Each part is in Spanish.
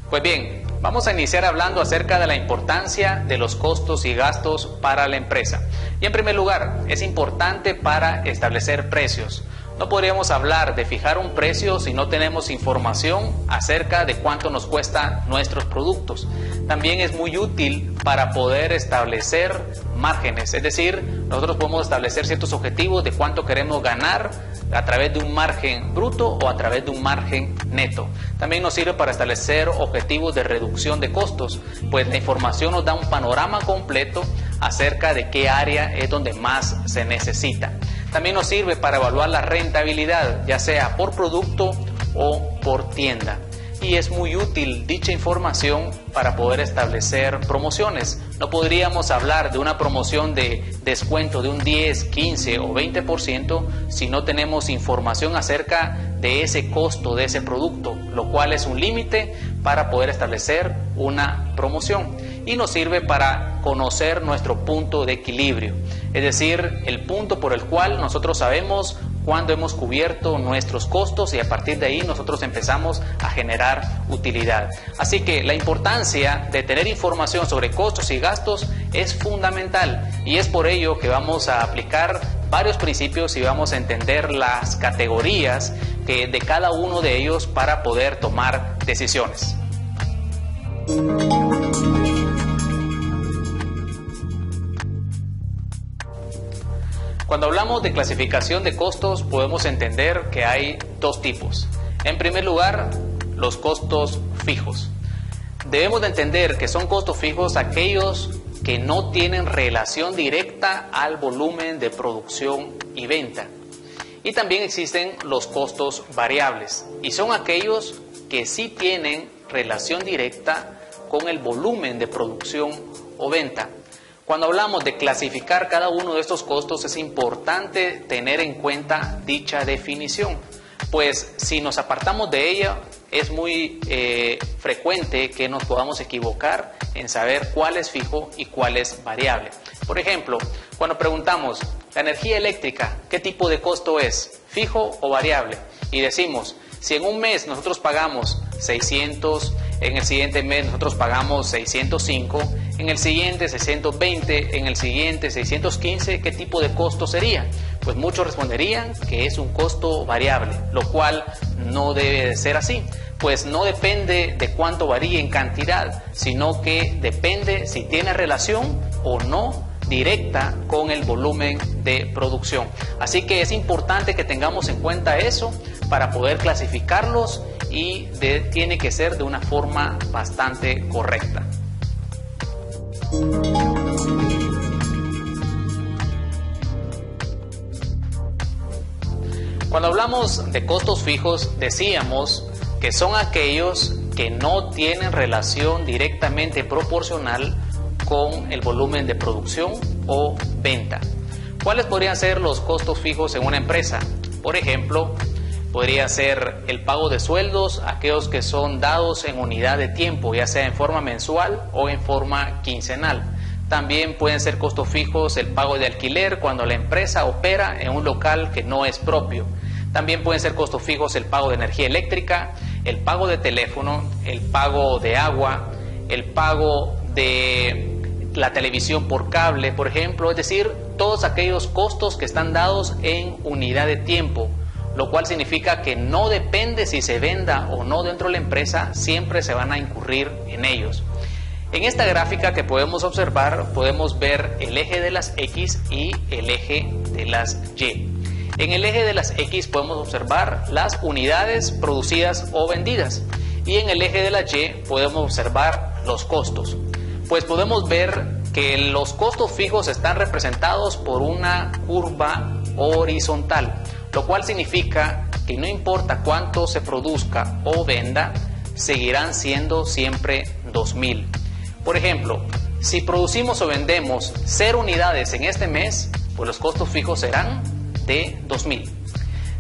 Pues bien, vamos a iniciar hablando acerca de la importancia de los costos y gastos para la empresa. Y en primer lugar, es importante para establecer precios. No podríamos hablar de fijar un precio si no tenemos información acerca de cuánto nos cuestan nuestros productos. También es muy útil para poder establecer márgenes, es decir, nosotros podemos establecer ciertos objetivos de cuánto queremos ganar a través de un margen bruto o a través de un margen neto. También nos sirve para establecer objetivos de reducción de costos, pues la información nos da un panorama completo acerca de qué área es donde más se necesita. También nos sirve para evaluar la rentabilidad, ya sea por producto o por tienda. Y es muy útil dicha información para poder establecer promociones. No podríamos hablar de una promoción de descuento de un 10, 15 o 20% si no tenemos información acerca de ese costo de ese producto, lo cual es un límite para poder establecer una promoción. Y nos sirve para conocer nuestro punto de equilibrio, es decir, el punto por el cual nosotros sabemos cuándo hemos cubierto nuestros costos y a partir de ahí nosotros empezamos a generar utilidad. Así que la importancia de tener información sobre costos y gastos es fundamental y es por ello que vamos a aplicar varios principios y vamos a entender las categorías de cada uno de ellos para poder tomar decisiones. Cuando hablamos de clasificación de costos, podemos entender que hay dos tipos. En primer lugar, los costos fijos. Debemos de entender que son costos fijos aquellos que no tienen relación directa al volumen de producción y venta. Y también existen los costos variables, y son aquellos que sí tienen relación directa con el volumen de producción o venta. Cuando hablamos de clasificar cada uno de estos costos es importante tener en cuenta dicha definición, pues si nos apartamos de ella es muy frecuente que nos podamos equivocar en saber cuál es fijo y cuál es variable. Por ejemplo, cuando preguntamos, ¿la energía eléctrica qué tipo de costo es? ¿Fijo o variable? Y decimos, si en un mes nosotros pagamos 600, en el siguiente mes nosotros pagamos 605, en el siguiente 620, en el siguiente 615, ¿qué tipo de costo sería? Pues muchos responderían que es un costo variable, lo cual no debe de ser así, pues no depende de cuánto varíe en cantidad, sino que depende si tiene relación o no directa con el volumen de producción. Así que es importante que tengamos en cuenta eso para poder clasificarlos y tiene que ser de una forma bastante correcta. Cuando hablamos de costos fijos, decíamos que son aquellos que no tienen relación directamente proporcional con el volumen de producción o venta. ¿Cuáles podrían ser los costos fijos en una empresa? Por ejemplo, podría ser el pago de sueldos, aquellos que son dados en unidad de tiempo, ya sea en forma mensual o en forma quincenal. También pueden ser costos fijos el pago de alquiler cuando la empresa opera en un local que no es propio. También pueden ser costos fijos el pago de energía eléctrica, el pago de teléfono, el pago de agua, el pago de la televisión por cable, por ejemplo, es decir, todos aquellos costos que están dados en unidad de tiempo, lo cual significa que no depende si se venda o no dentro de la empresa, siempre se van a incurrir en ellos. En esta gráfica que podemos observar, podemos ver el eje de las X y el eje de las Y. En el eje de las X podemos observar las unidades producidas o vendidas y en el eje de la Y podemos observar los costos. Pues podemos ver que los costos fijos están representados por una curva horizontal, lo cual significa que no importa cuánto se produzca o venda, seguirán siendo siempre 2000. Por ejemplo, si producimos o vendemos 0 unidades en este mes, pues los costos fijos serán de 2000.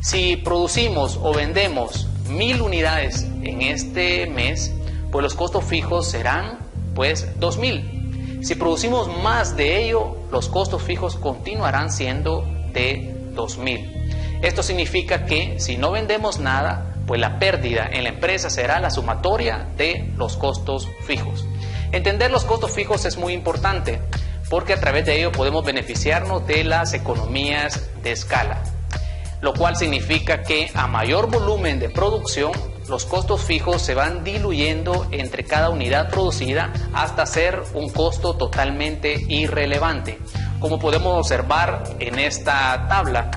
Si producimos o vendemos 1000 unidades en este mes, pues los costos fijos serán pues 2000. Si producimos más de ello, los costos fijos continuarán siendo de 2000. Esto significa que si no vendemos nada, pues la pérdida en la empresa será la sumatoria de los costos fijos. Entender los costos fijos es muy importante porque a través de ello podemos beneficiarnos de las economías de escala, lo cual significa que a mayor volumen de producción, los costos fijos se van diluyendo entre cada unidad producida hasta ser un costo totalmente irrelevante. Como podemos observar en esta tabla,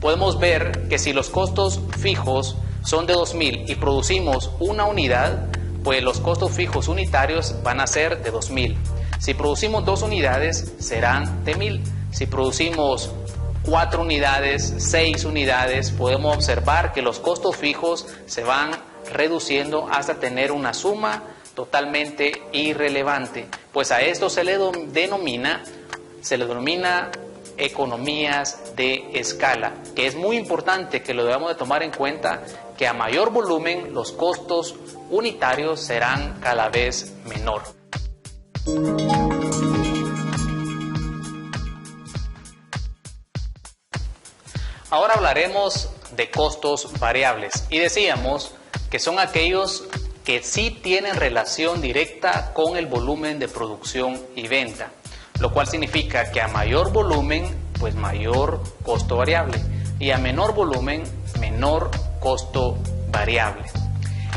podemos ver que si los costos fijos son de 2.000 y producimos una unidad, pues los costos fijos unitarios van a ser de 2.000. Si producimos 2 unidades, serán de 1.000. Si producimos 4 unidades, 6 unidades, podemos observar que los costos fijos se van reduciendo hasta tener una suma totalmente irrelevante. Pues a esto se le denomina economías de escala, que es muy importante que lo debamos de tomar en cuenta, que a mayor volumen los costos unitarios serán cada vez menor. Ahora hablaremos de costos variables y decíamos que son aquellos que sí tienen relación directa con el volumen de producción y venta, lo cual significa que a mayor volumen, pues mayor costo variable, y a menor volumen, menor costo variable.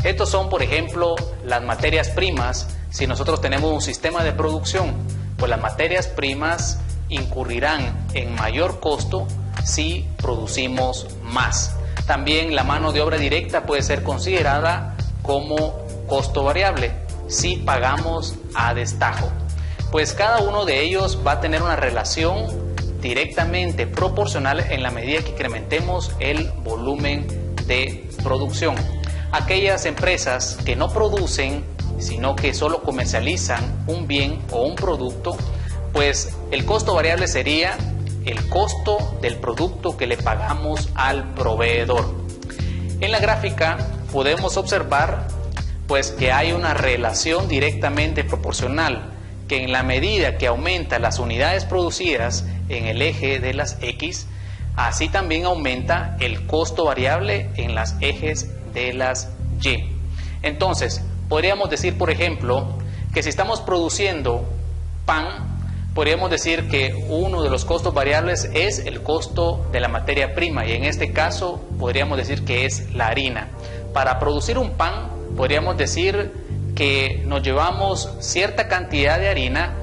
Estos son, por ejemplo, las materias primas. Si nosotros tenemos un sistema de producción, pues las materias primas incurrirán en mayor costo si producimos más. También la mano de obra directa puede ser considerada como costo variable si pagamos a destajo. Pues cada uno de ellos va a tener una relación directamente proporcional en la medida que incrementemos el volumen de producción. Aquellas empresas que no producen, sino que solo comercializan un bien o un producto, pues el costo variable sería el costo del producto que le pagamos al proveedor. En la gráfica podemos observar pues que hay una relación directamente proporcional, que en la medida que aumenta las unidades producidas en el eje de las X, así también aumenta el costo variable en las ejes de las Y. Entonces, podríamos decir, por ejemplo, que si estamos produciendo pan, podríamos decir que uno de los costos variables es el costo de la materia prima, y en este caso podríamos decir que es la harina. Para producir un pan, podríamos decir que nos llevamos cierta cantidad de harina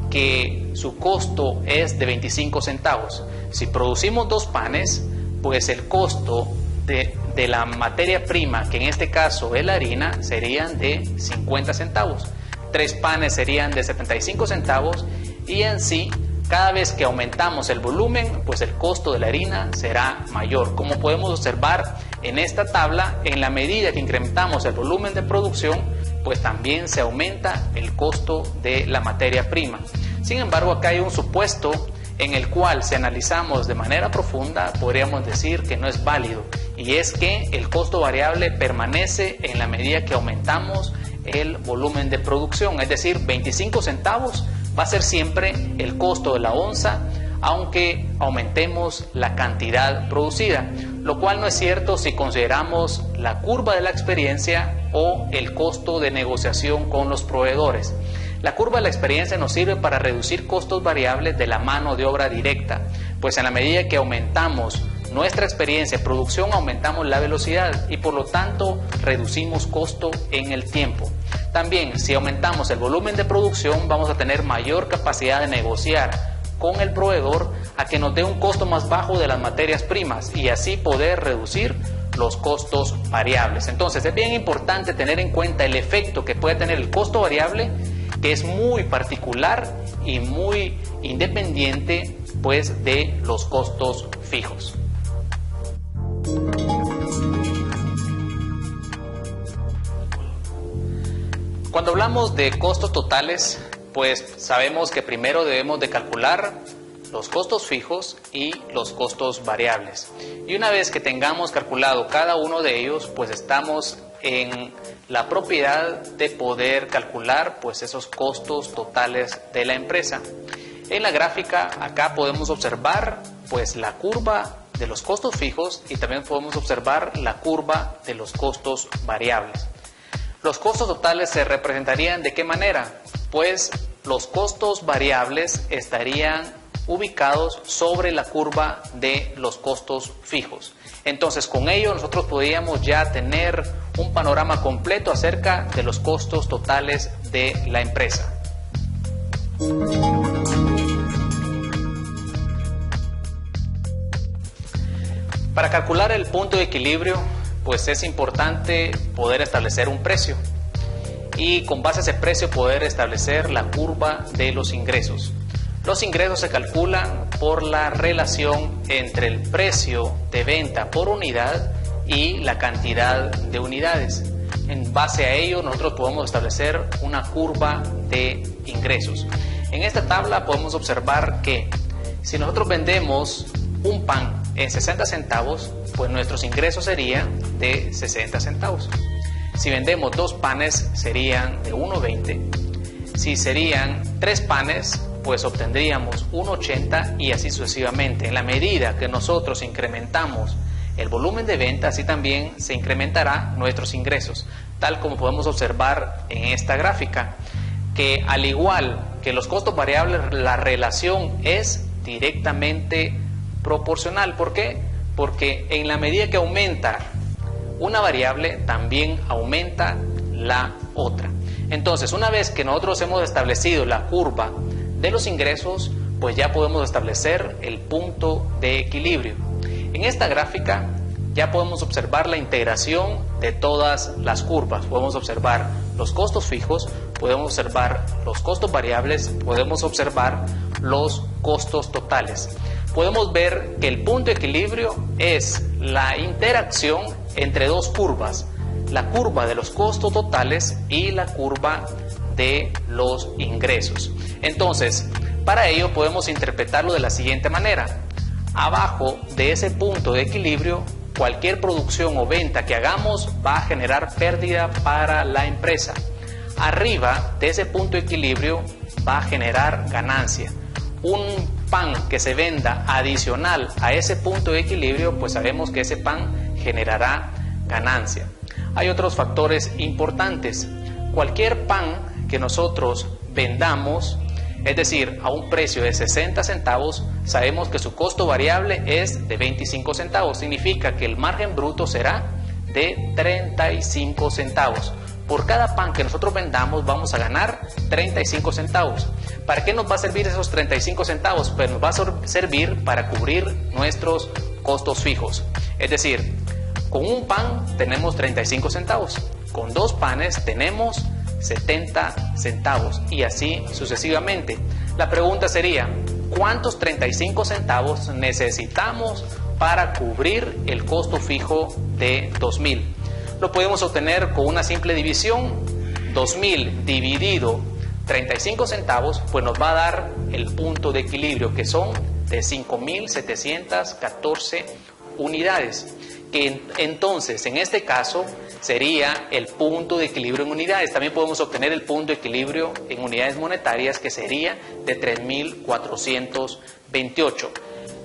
que su costo es de 25 centavos. Si producimos 2 panes, pues el costo de la materia prima, que en este caso es la harina, serían de 50 centavos. 3 panes serían de 75 centavos y en sí, cada vez que aumentamos el volumen, pues el costo de la harina será mayor. Como podemos observar en esta tabla, en la medida que incrementamos el volumen de producción, pues también se aumenta el costo de la materia prima. Sin embargo, acá hay un supuesto en el cual, si analizamos de manera profunda, podríamos decir que no es válido, y es que el costo variable permanece en la medida que aumentamos el volumen de producción, es decir, 25 centavos va a ser siempre el costo de la onza, aunque aumentemos la cantidad producida, lo cual no es cierto si consideramos la curva de la experiencia o el costo de negociación con los proveedores. La curva de la experiencia nos sirve para reducir costos variables de la mano de obra directa, pues en la medida que aumentamos nuestra experiencia de producción, aumentamos la velocidad y por lo tanto reducimos costo en el tiempo. También, si aumentamos el volumen de producción, vamos a tener mayor capacidad de negociar con el proveedor a que nos dé un costo más bajo de las materias primas y así poder reducir los costos variables. Entonces, es bien importante tener en cuenta el efecto que puede tener el costo variable, que es muy particular y muy independiente pues de los costos fijos. Cuando hablamos de costos totales, pues sabemos que primero debemos de calcular los costos fijos y los costos variables. Y una vez que tengamos calculado cada uno de ellos, pues estamos en la propiedad de poder calcular pues esos costos totales de la empresa. En la gráfica acá podemos observar pues la curva de los costos fijos y también podemos observar la curva de los costos variables. Los costos totales se representarían ¿de qué manera? Pues los costos variables estarían ubicados sobre la curva de los costos fijos. Entonces, con ello nosotros podríamos ya tener un panorama completo acerca de los costos totales de la empresa. Para calcular el punto de equilibrio, pues es importante poder establecer un precio y con base a ese precio poder establecer la curva de los ingresos. Los ingresos se calculan por la relación entre el precio de venta por unidad y la cantidad de unidades. En base a ello nosotros podemos establecer una curva de ingresos. En esta tabla podemos observar que si nosotros vendemos un pan en 60 centavos, pues nuestros ingresos serían de 60 centavos. Si vendemos 2 panes serían de 1.20. Si serían 3 panes, pues obtendríamos 1.80 y así sucesivamente. En la medida que nosotros incrementamos el volumen de venta, así también se incrementará nuestros ingresos, tal como podemos observar en esta gráfica, que al igual que los costos variables, la relación es directamente proporcional. ¿Por qué? Porque en la medida que aumenta una variable, también aumenta la otra. Entonces, una vez que nosotros hemos establecido la curva de los ingresos, pues ya podemos establecer el punto de equilibrio. En esta gráfica ya podemos observar la integración de todas las curvas. Podemos observar los costos fijos, podemos observar los costos variables, podemos observar los costos totales. Podemos ver que el punto de equilibrio es la interacción entre dos curvas, la curva de los costos totales y la curva de los ingresos. Entonces, para ello podemos interpretarlo de la siguiente manera. Abajo de ese punto de equilibrio, cualquier producción o venta que hagamos va a generar pérdida para la empresa. Arriba de ese punto de equilibrio va a generar ganancia. Un pan que se venda adicional a ese punto de equilibrio, pues sabemos que ese pan generará ganancia. Hay otros factores importantes. Cualquier pan que nosotros vendamos, es decir, a un precio de 60 centavos, sabemos que su costo variable es de 25 centavos. Significa que el margen bruto será de 35 centavos. Por cada pan que nosotros vendamos vamos a ganar 35 centavos. ¿Para qué nos va a servir esos 35 centavos? Pues nos va a servir para cubrir nuestros costos fijos. Es decir, con un pan tenemos 35 centavos, con 2 panes tenemos 70 centavos y así sucesivamente. La pregunta sería, ¿cuántos 35 centavos necesitamos para cubrir el costo fijo de 2.000? Lo podemos obtener con una simple división. 2.000 dividido 35 centavos, pues nos va a dar el punto de equilibrio, que son de 5.714 unidades. Que entonces, en este caso, sería el punto de equilibrio en unidades. También podemos obtener el punto de equilibrio en unidades monetarias, que sería de 3.428.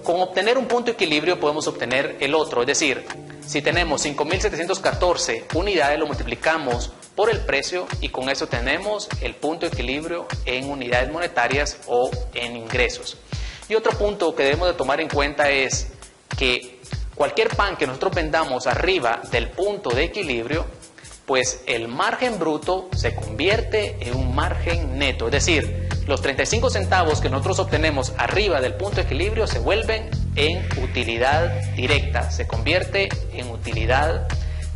Con obtener un punto de equilibrio podemos obtener el otro, es decir, si tenemos 5.714 unidades, lo multiplicamos por el precio y con eso tenemos el punto de equilibrio en unidades monetarias o en ingresos. Y otro punto que debemos de tomar en cuenta es que cualquier pan que nosotros vendamos arriba del punto de equilibrio, pues el margen bruto se convierte en un margen neto, es decir, los 35 centavos que nosotros obtenemos arriba del punto de equilibrio se vuelven en utilidad directa, se convierte en utilidad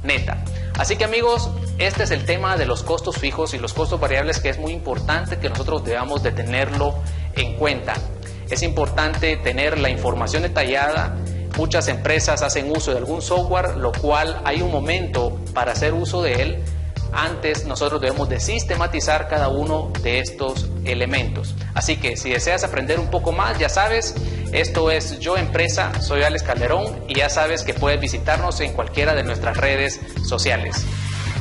neta. Así que amigos, este es el tema de los costos fijos y los costos variables, que es muy importante que nosotros debamos de tenerlo en cuenta. Es importante tener la información detallada. Muchas empresas hacen uso de algún software, lo cual hay un momento para hacer uso de él. Antes nosotros debemos de sistematizar cada uno de estos elementos. Así que si deseas aprender un poco más, ya sabes, esto es Yo Empresa, soy Alex Calderón y ya sabes que puedes visitarnos en cualquiera de nuestras redes sociales.